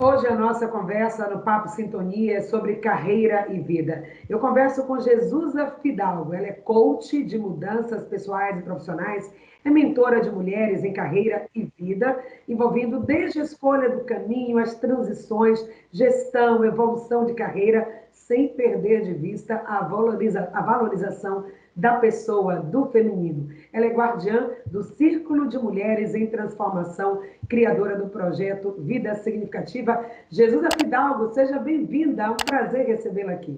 Hoje a nossa conversa no Papo Sintonia é sobre carreira e vida. Eu converso com Jesusa Fidalgo. Ela é coach de mudanças pessoais e profissionais, é mentora de mulheres em carreira e vida, envolvendo desde a escolha do caminho, as transições, gestão, evolução de carreira, sem perder de vista a valorização da pessoa, do feminino. Ela é guardiã do Círculo de Mulheres em Transformação, criadora do projeto Vida Significativa. Jesusa Fidalgo, seja bem-vinda, é um prazer recebê-la aqui.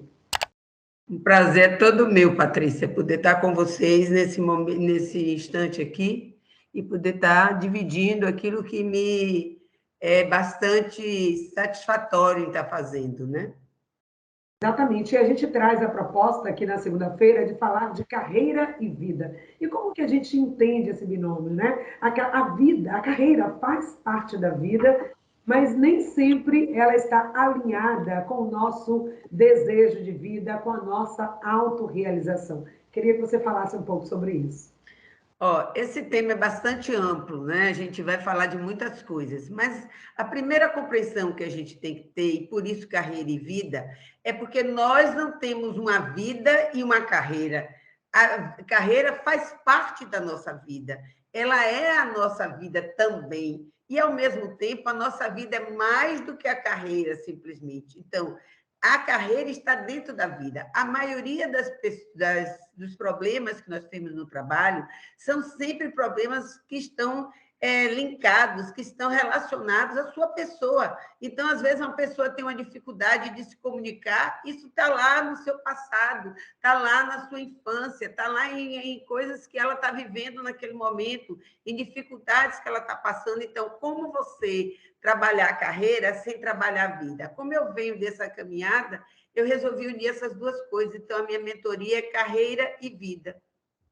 Um prazer todo meu, Patrícia, poder estar com vocês nesse momento, nesse instante aqui e poder estar dividindo aquilo que me é bastante satisfatório em estar fazendo, né? Exatamente, e a gente traz a proposta aqui na segunda-feira de falar de carreira e vida. E como que a gente entende esse binômio, né? A vida, a carreira faz parte da vida, mas nem sempre ela está alinhada com o nosso desejo de vida, com a nossa autorrealização. Queria que você falasse um pouco sobre isso. Ó, esse tema é bastante amplo, né? A gente vai falar de muitas coisas, mas a primeira compreensão que a gente tem que ter, e por isso carreira e vida, é porque nós não temos uma vida e uma carreira. A carreira faz parte da nossa vida, ela é a nossa vida também. E, ao mesmo tempo, a nossa vida é mais do que a carreira, simplesmente. Então, a carreira está dentro da vida. A maioria dos problemas que nós temos no trabalho são sempre problemas que estão linkados, que estão relacionados à sua pessoa. Então, às vezes, uma pessoa tem uma dificuldade de se comunicar, isso está lá no seu passado, está lá na sua infância, está lá em coisas que ela está vivendo naquele momento, em dificuldades que ela está passando. Então, como você trabalhar a carreira sem trabalhar a vida? Como eu venho dessa caminhada, eu resolvi unir essas duas coisas. Então, a minha mentoria é carreira e vida.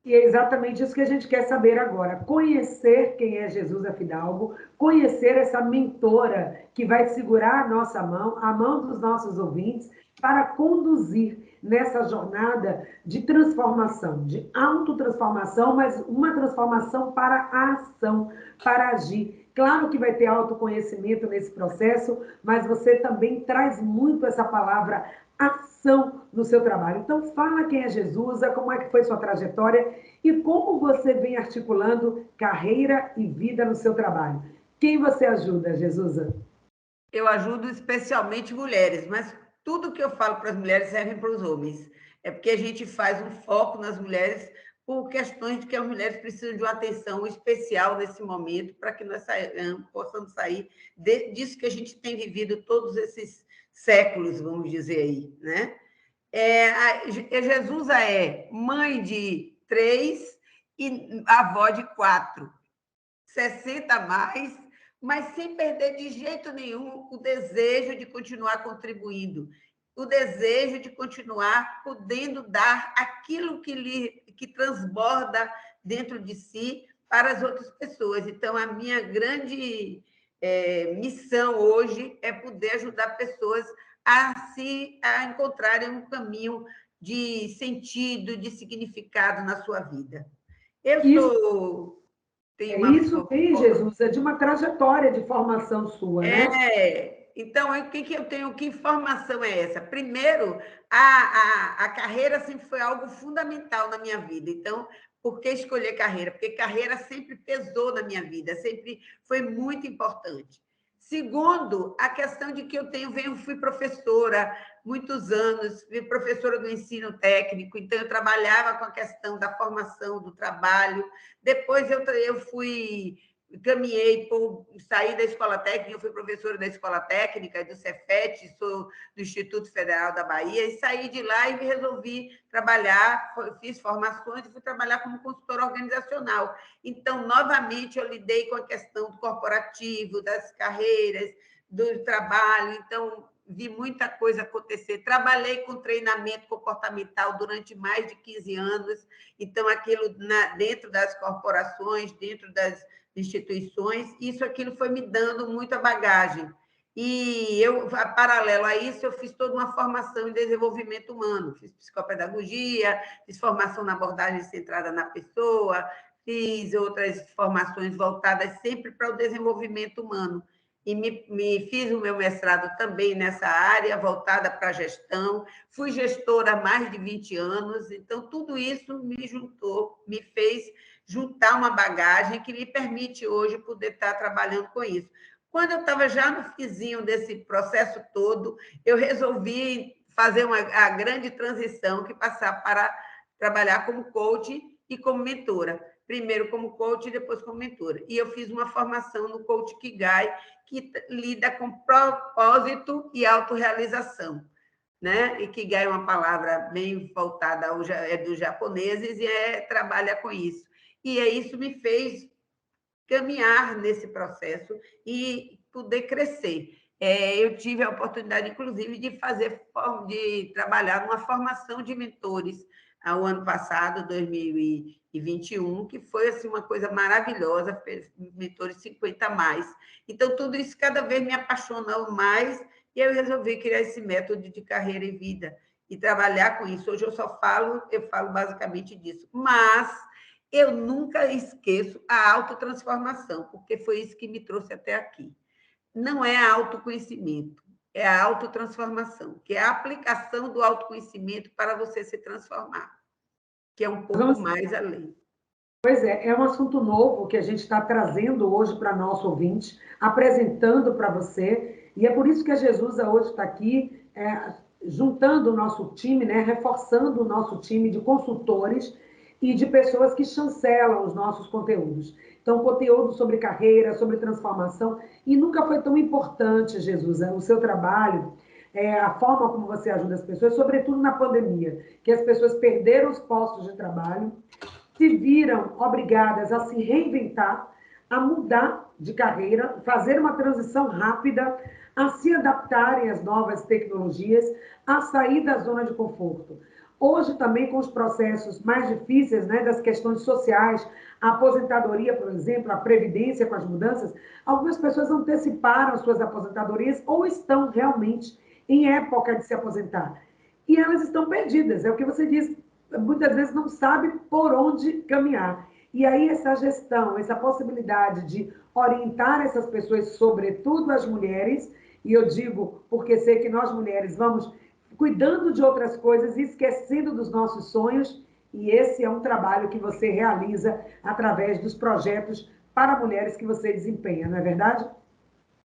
E é exatamente isso que a gente quer saber agora. Conhecer quem é Jesusa Fidalgo, conhecer essa mentora que vai segurar a mão dos nossos ouvintes, para conduzir nessa jornada de transformação, de autotransformação, mas uma transformação para a ação, para agir. Claro que vai ter autoconhecimento nesse processo, mas você também traz muito essa palavra ação no seu trabalho. Então, fala quem é Jesusa, como é que foi sua trajetória e como você vem articulando carreira e vida no seu trabalho. Quem você ajuda, Jesusa? Eu ajudo especialmente mulheres, mas tudo que eu falo para as mulheres serve para os homens. É porque a gente faz um foco nas mulheres por questões de que as mulheres precisam de uma atenção especial nesse momento para que nós possamos sair disso que a gente tem vivido todos esses séculos, vamos dizer aí, né? A Jesusa é mãe de 3 e avó de 4, 60 a mais, mas sem perder de jeito nenhum o desejo de continuar contribuindo, o desejo de continuar podendo dar aquilo que transborda dentro de si para as outras pessoas. Então, a minha grande missão hoje é poder ajudar pessoas a encontrarem um caminho de sentido, de significado na sua vida. Eu Isso, sou tenho uma isso vem, Jesus, é de uma trajetória de formação sua, né? Então, o que eu tenho? Que informação é essa? Primeiro, a carreira sempre foi algo fundamental na minha vida. Então, por que escolher carreira? Porque carreira sempre pesou na minha vida, sempre foi muito importante. Segundo, a questão de que fui professora muitos anos, fui professora do ensino técnico, então eu trabalhava com a questão da formação do trabalho. Depois eu caminhei, saí da escola técnica, eu fui professora da escola técnica, do Cefet, sou do Instituto Federal da Bahia, e saí de lá e resolvi trabalhar, fiz formações e fui trabalhar como consultora organizacional. Então, novamente, eu lidei com a questão do corporativo, das carreiras, do trabalho, então vi muita coisa acontecer. Trabalhei com treinamento comportamental durante mais de 15 anos, então aquilo dentro das corporações, dentro das instituições, aquilo foi me dando muita bagagem. E paralelo a isso, eu fiz toda uma formação em desenvolvimento humano, fiz psicopedagogia, fiz formação na abordagem centrada na pessoa, fiz outras formações voltadas sempre para o desenvolvimento humano. e me fiz o meu mestrado também nessa área, voltada para a gestão. Fui gestora há mais de 20 anos, então tudo isso me juntou, me fez juntar uma bagagem que me permite hoje poder estar trabalhando com isso. Quando eu estava já no fizinho desse processo todo, eu resolvi fazer a grande transição, que passar para trabalhar como coach e como mentora. Primeiro como coach e depois como mentora. E eu fiz uma formação no Coach Kigai, que lida com propósito e autorrealização. Né? Ikigai é uma palavra bem voltada é dos japoneses e trabalha com isso. E isso me fez caminhar nesse processo e poder crescer. Eu tive a oportunidade, inclusive, de trabalhar numa formação de mentores ao ano passado, 2021, que foi assim, uma coisa maravilhosa, mentores 50 mais. Então, tudo isso cada vez me apaixonou mais e eu resolvi criar esse método de carreira e vida e trabalhar com isso. Hoje eu falo basicamente disso. Mas eu nunca esqueço a autotransformação, porque foi isso que me trouxe até aqui. Não é autoconhecimento, é a autotransformação, que é a aplicação do autoconhecimento para você se transformar, que é um pouco mais além. Pois é um assunto novo que a gente está trazendo hoje para nosso ouvinte, apresentando para você, e é por isso que a Jesusa hoje está aqui, juntando o nosso time, né, reforçando o nosso time de consultores e de pessoas que chancelam os nossos conteúdos. Então, conteúdo sobre carreira, sobre transformação, e nunca foi tão importante, Jesusa, o seu trabalho, a forma como você ajuda as pessoas, sobretudo na pandemia, que as pessoas perderam os postos de trabalho, se viram obrigadas a se reinventar, a mudar de carreira, fazer uma transição rápida, a se adaptarem às novas tecnologias, a sair da zona de conforto. Hoje, também, com os processos mais difíceis, né, das questões sociais, a aposentadoria, por exemplo, a previdência com as mudanças, algumas pessoas anteciparam suas aposentadorias ou estão realmente em época de se aposentar. E elas estão perdidas, é o que você diz, muitas vezes não sabe por onde caminhar. E aí essa gestão, essa possibilidade de orientar essas pessoas, sobretudo as mulheres, e eu digo porque sei que nós mulheres vamos cuidando de outras coisas e esquecendo dos nossos sonhos, e esse é um trabalho que você realiza através dos projetos para mulheres que você desempenha, não é verdade?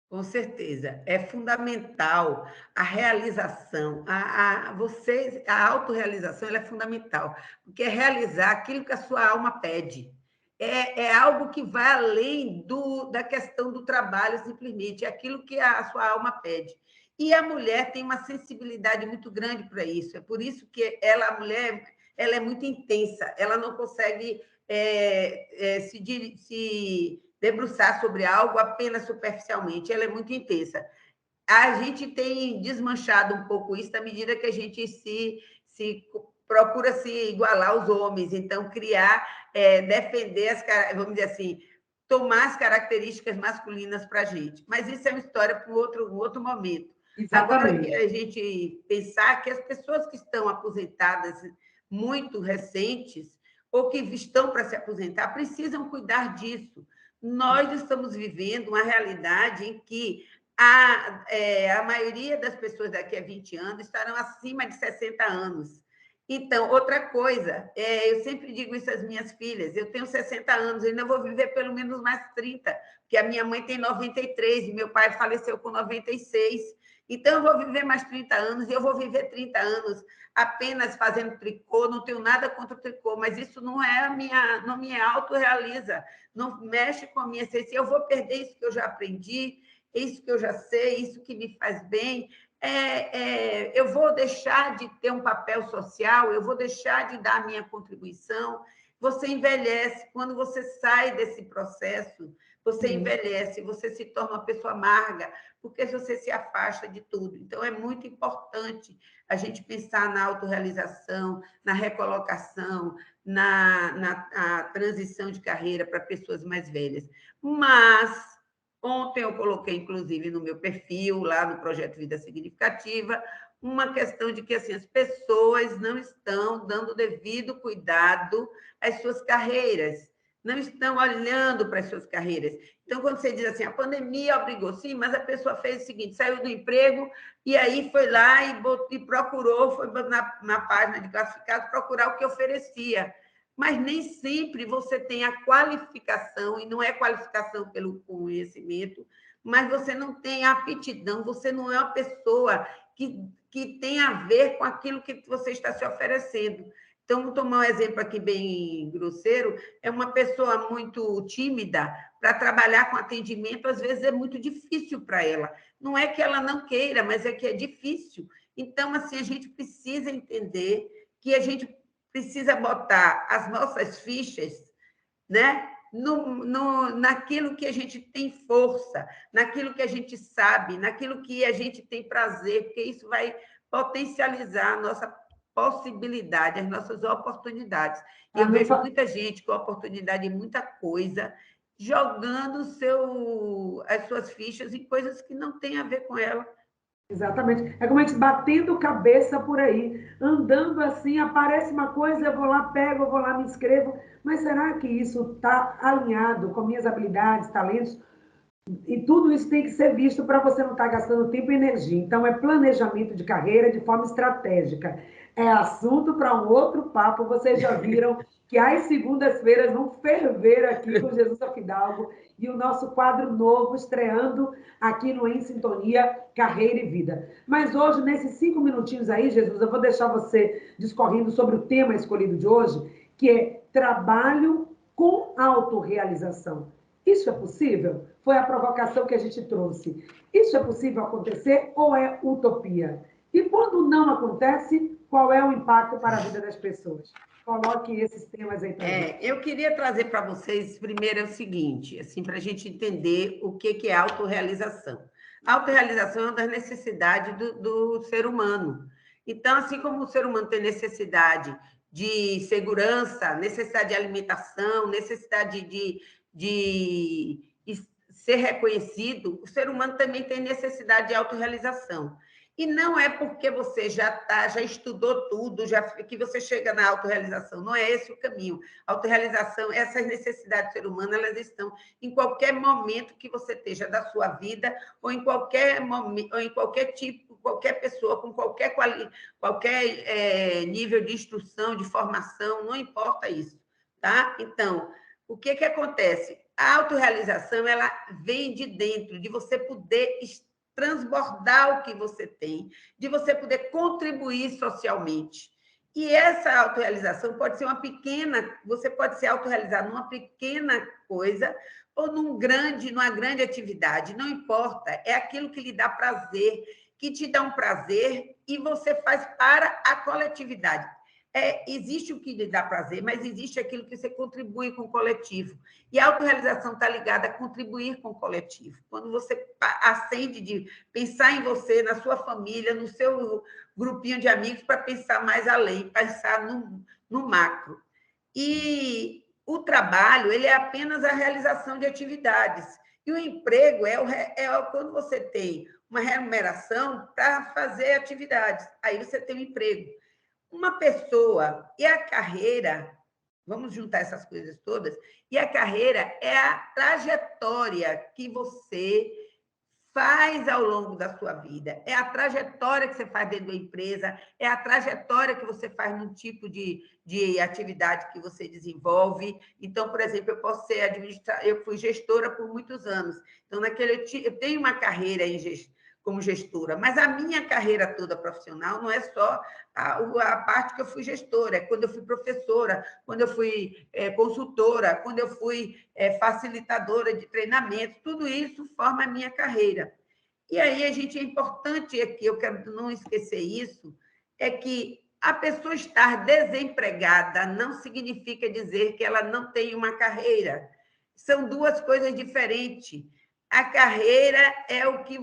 Com certeza, é fundamental a realização, a autorrealização ela é fundamental, porque é realizar aquilo que a sua alma pede. É algo que vai além da questão do trabalho, simplesmente, é aquilo que a sua alma pede. E a mulher tem uma sensibilidade muito grande para isso, é por isso que a mulher ela é muito intensa, ela não consegue se debruçar sobre algo apenas superficialmente, ela é muito intensa. A gente tem desmanchado um pouco isso à medida que a gente se procura se igualar aos homens, então criar, defender vamos dizer assim, tomar as características masculinas para a gente. Mas isso é uma história para um outro momento. Agora que Exatamente. a gente pensar que as pessoas que estão aposentadas muito recentes ou que estão para se aposentar precisam cuidar disso. Nós estamos vivendo uma realidade em que a maioria das pessoas daqui a 20 anos estarão acima de 60 anos. Então, outra coisa, eu sempre digo isso às minhas filhas, eu tenho 60 anos, eu ainda vou viver pelo menos mais 30, porque a minha mãe tem 93 e meu pai faleceu com 96. Então, eu vou viver mais 30 anos e eu vou viver 30 anos apenas fazendo tricô, não tenho nada contra o tricô, mas isso não me autorrealiza, não mexe com a minha essência. Eu vou perder isso que eu já aprendi, isso que eu já sei, isso que me faz bem. Eu vou deixar de ter um papel social, eu vou deixar de dar a minha contribuição. Você envelhece, quando você sai desse processo, você envelhece, você se torna uma pessoa amarga, porque você se afasta de tudo. Então, é muito importante a gente pensar na autorrealização, na recolocação, na transição de carreira para pessoas mais velhas. Mas ontem eu coloquei, inclusive, no meu perfil, lá no Projeto Vida Significativa, uma questão de que assim, as pessoas não estão dando devido cuidado às suas carreiras. não estão olhando para as suas carreiras. Então, quando você diz assim, a pandemia obrigou, sim, mas a pessoa fez o seguinte, saiu do emprego e aí foi lá e procurou, foi na página de classificados procurar o que oferecia. Mas nem sempre você tem a qualificação, e não é qualificação pelo conhecimento, mas você não tem a aptidão, você não é uma pessoa que tem a ver com aquilo que você está se oferecendo. Então, vou tomar um exemplo aqui bem grosseiro, é uma pessoa muito tímida, para trabalhar com atendimento, às vezes é muito difícil para ela. Não é que ela não queira, mas é que é difícil. Então, assim, a gente precisa entender que a gente precisa botar as nossas fichas, né? Naquilo que a gente tem força, naquilo que a gente sabe, naquilo que a gente tem prazer, porque isso vai potencializar a nossa possibilidade, as nossas oportunidades. E eu vejo muita gente com oportunidade em muita coisa, jogando as suas fichas em coisas que não têm a ver com ela. Exatamente. É como a gente batendo cabeça por aí, andando assim, aparece uma coisa, eu vou lá, pego, eu vou lá, me inscrevo. Mas será que isso está alinhado com minhas habilidades, talentos? E tudo isso tem que ser visto para você não estar gastando tempo e energia. Então, é planejamento de carreira de forma estratégica. É assunto para um outro papo. Vocês já viram que as segundas-feiras vão ferver aqui com Jesus Afidalgo e o nosso quadro novo estreando aqui no Em Sintonia, Carreira e Vida. Mas hoje, nesses 5 minutinhos aí, Jesus, eu vou deixar você discorrendo sobre o tema escolhido de hoje, que é trabalho com autorrealização. Isso é possível? Foi a provocação que a gente trouxe. Isso é possível acontecer ou é utopia? E quando não acontece, qual é o impacto para a vida das pessoas? Coloque esses temas aí para gente. Eu queria trazer para vocês, primeiro, é o seguinte, assim, para a gente entender o que é autorrealização. A autorrealização é uma das necessidades do ser humano. Então, assim como o ser humano tem necessidade de segurança, necessidade de alimentação, necessidade de ser reconhecido, o ser humano também tem necessidade de autorrealização. E não é porque você já estudou tudo, que você chega na autorrealização. Não é esse o caminho. A autorrealização, essas necessidades do ser humano, elas estão em qualquer momento que você esteja da sua vida, ou em qualquer momento, ou em qualquer tipo, qualquer pessoa, com qualquer nível de instrução, de formação, não importa isso. Tá? Então, o que acontece? A autorrealização, ela vem de dentro, de você poder transbordar o que você tem, de você poder contribuir socialmente. E essa autorrealização pode ser uma pequena, você pode se autorrealizar numa pequena coisa ou numa grande atividade, não importa, é aquilo que lhe dá prazer, que te dá um prazer e você faz para a coletividade. Existe o que lhe dá prazer, mas existe aquilo que você contribui com o coletivo. E a autorrealização está ligada a contribuir com o coletivo. Quando você acende de pensar em você, na sua família, no seu grupinho de amigos, para pensar mais além, pensar no macro. E o trabalho, ele é apenas a realização de atividades. E o emprego é quando você tem uma remuneração para fazer atividades. Aí você tem um emprego. Uma pessoa e a carreira, vamos juntar essas coisas todas, e a carreira é a trajetória que você faz ao longo da sua vida, é a trajetória que você faz dentro da empresa, é a trajetória que você faz no tipo de atividade que você desenvolve. Então, por exemplo, eu fui gestora por muitos anos, então eu tenho uma carreira como gestora, mas a minha carreira toda profissional não é só a parte que eu fui gestora, é quando eu fui professora, quando eu fui consultora, quando eu fui facilitadora de treinamento, tudo isso forma a minha carreira. E aí é importante aqui, eu quero não esquecer isso, é que a pessoa estar desempregada não significa dizer que ela não tem uma carreira. São duas coisas diferentes. A carreira é o que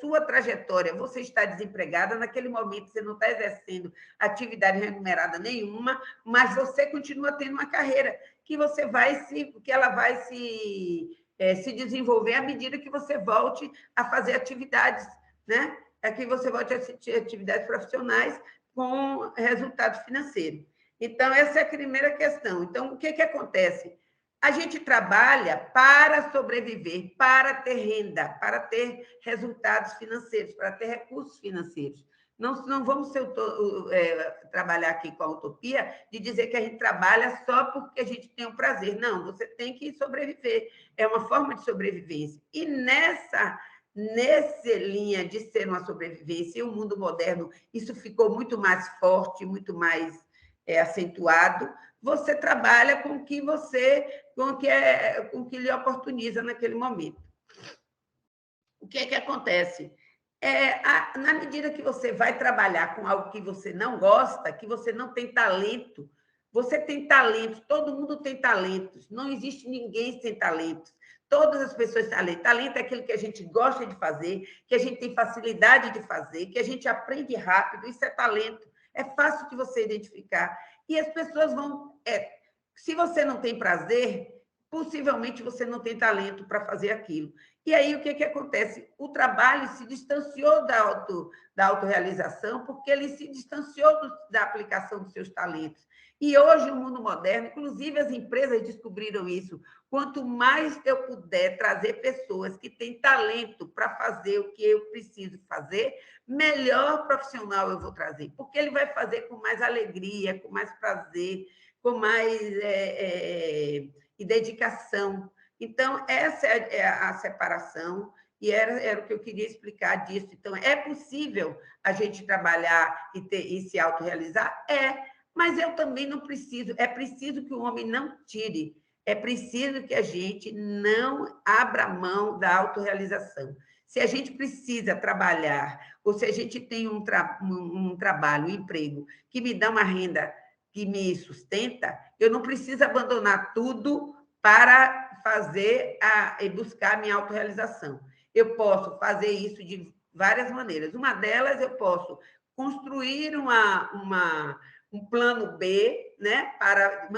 sua trajetória. Você está desempregada, naquele momento você não está exercendo atividade remunerada nenhuma, mas você continua tendo uma carreira que ela vai se desenvolver à medida que você volte a fazer atividades, né? É que você volte a assistir atividades profissionais com resultado financeiro. Então, essa é a primeira questão. Então, o que acontece? A gente trabalha para sobreviver, para ter renda, para ter resultados financeiros, para ter recursos financeiros. Não vamos trabalhar aqui com a utopia de dizer que a gente trabalha só porque a gente tem um prazer. Não, você tem que sobreviver. É uma forma de sobrevivência. E nessa linha de ser uma sobrevivência, e o mundo moderno, isso ficou muito mais forte, muito mais acentuado. Você trabalha com o que lhe oportuniza naquele momento. O que é que acontece? Na medida que você vai trabalhar com algo que você não gosta, que você não tem talento, você tem talentos, todo mundo tem talentos, não existe ninguém sem talentos. Todas as pessoas têm talento. Talento é aquilo que a gente gosta de fazer, que a gente tem facilidade de fazer, que a gente aprende rápido, isso é talento. É fácil de você identificar. E as pessoas vão... se você não tem prazer, possivelmente você não tem talento para fazer aquilo. E aí, o que acontece? O trabalho se distanciou da autorrealização, porque ele se distanciou da aplicação dos seus talentos. E hoje, o mundo moderno, inclusive as empresas descobriram isso, quanto mais eu puder trazer pessoas que têm talento para fazer o que eu preciso fazer, melhor profissional eu vou trazer, porque ele vai fazer com mais alegria, com mais prazer, com mais e dedicação. Então, essa é a separação, e era o que eu queria explicar disso. Então, é possível a gente trabalhar e se autorrealizar? Mas eu também não preciso. É preciso que o homem não tire, é preciso que a gente não abra mão da autorrealização. Se a gente precisa trabalhar, ou se a gente tem um trabalho, um emprego, que me dá uma renda que me sustenta, eu não preciso abandonar tudo para fazer e buscar a minha autorrealização. Eu posso fazer isso de várias maneiras. Uma delas, eu posso construir um plano B, né, para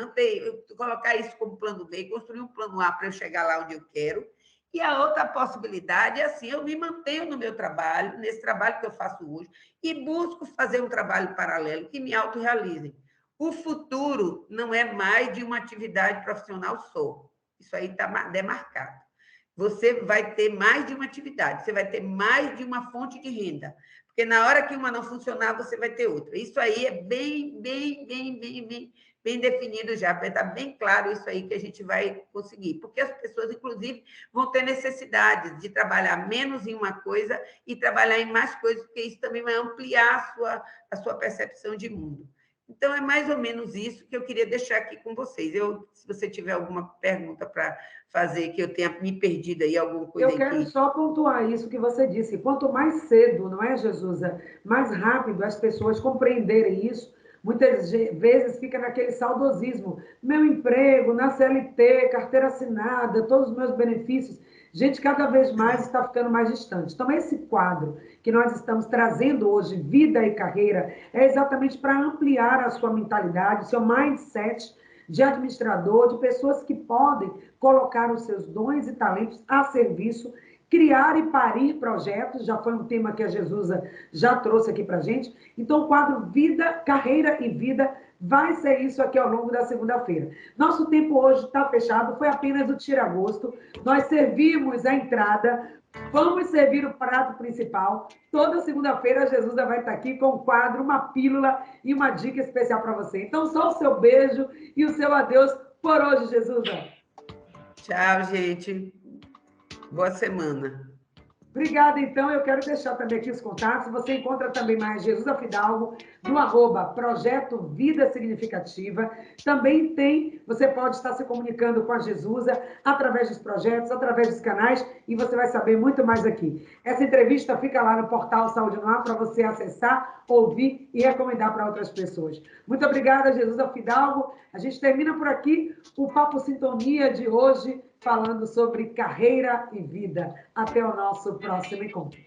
colocar isso como plano B, construir um plano A para eu chegar lá onde eu quero. E a outra possibilidade é assim, eu me mantenho no meu trabalho, nesse trabalho que eu faço hoje, e busco fazer um trabalho paralelo que me autorrealize. O futuro não é mais de uma atividade profissional só. Isso aí está demarcado. Você vai ter mais de uma atividade, você vai ter mais de uma fonte de renda. Porque na hora que uma não funcionar, você vai ter outra. Isso aí é bem definido já, está bem claro isso aí que a gente vai conseguir. Porque as pessoas, inclusive, vão ter necessidade de trabalhar menos em uma coisa e trabalhar em mais coisas, porque isso também vai ampliar a sua percepção de mundo. Então, é mais ou menos isso que eu queria deixar aqui com vocês. Se você tiver alguma pergunta para fazer, que eu tenha me perdido aí, alguma coisa. Eu quero só pontuar isso que você disse. Quanto mais cedo, não é, Jesusa? Mais rápido as pessoas compreenderem isso, muitas vezes fica naquele saudosismo. Meu emprego, na CLT, carteira assinada, todos os meus benefícios. Gente, cada vez mais está ficando mais distante. Então, esse quadro que nós estamos trazendo hoje, Vida e Carreira, é exatamente para ampliar a sua mentalidade, o seu mindset de administrador, de pessoas que podem colocar os seus dons e talentos a serviço, criar e parir projetos, já foi um tema que a Jesusa já trouxe aqui para a gente. Então, o quadro Vida, Carreira e Vida vai ser isso aqui ao longo da segunda-feira. Nosso tempo hoje está fechado, foi apenas o tira-gosto. Nós servimos a entrada, vamos servir o prato principal. Toda segunda-feira a Jesusa vai estar aqui com um quadro, uma pílula e uma dica especial para você. Então, só o seu beijo e o seu adeus por hoje, Jesusa. Tchau, gente. Boa semana. Obrigada, então. Eu quero deixar também aqui os contatos. Você encontra também mais Jesusa Fidalgo no @Projeto Vida Significativa. Também você pode estar se comunicando com a Jesusa através dos projetos, através dos canais, e você vai saber muito mais aqui. Essa entrevista fica lá no portal Saúde no Ar para você acessar, ouvir e recomendar para outras pessoas. Muito obrigada, Jesusa Fidalgo. A gente termina por aqui o Papo Sintonia de hoje, falando sobre carreira e vida. Até o nosso próximo encontro.